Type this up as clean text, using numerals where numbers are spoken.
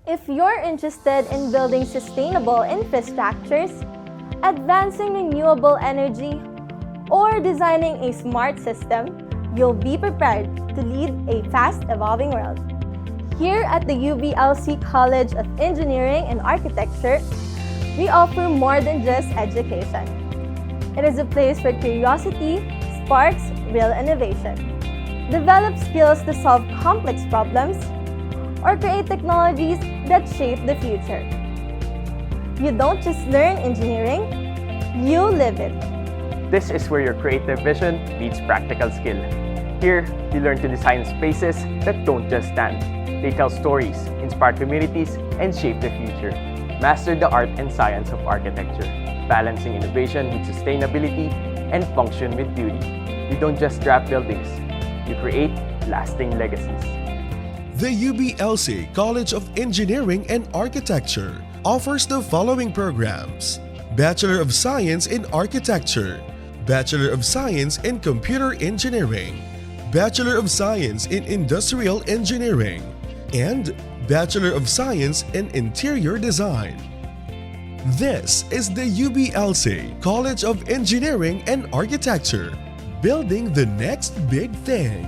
If you're interested in building sustainable infrastructures, advancing renewable energy, or designing a smart system, you'll be prepared to lead a fast-evolving world. Here at the UBLC College of Engineering and Architecture, we offer more than just education. It is a place where curiosity sparks real innovation. Develop skills to solve complex problems or create technologies that shape the future. You don't just learn engineering, you live it. This is where your creative vision meets practical skill. Here, you learn to design spaces that don't just stand. They tell stories, inspire communities, and shape the future. Master the art and science of architecture, balancing innovation with sustainability and function with beauty. You don't just draft buildings, you create lasting legacies. The UBLC College of Engineering and Architecture offers the following programs: Bachelor of Science in Architecture, Bachelor of Science in Computer Engineering, Bachelor of Science in Industrial Engineering, and Bachelor of Science in Interior Design. This is the UBLC College of Engineering and Architecture, building the next big thing.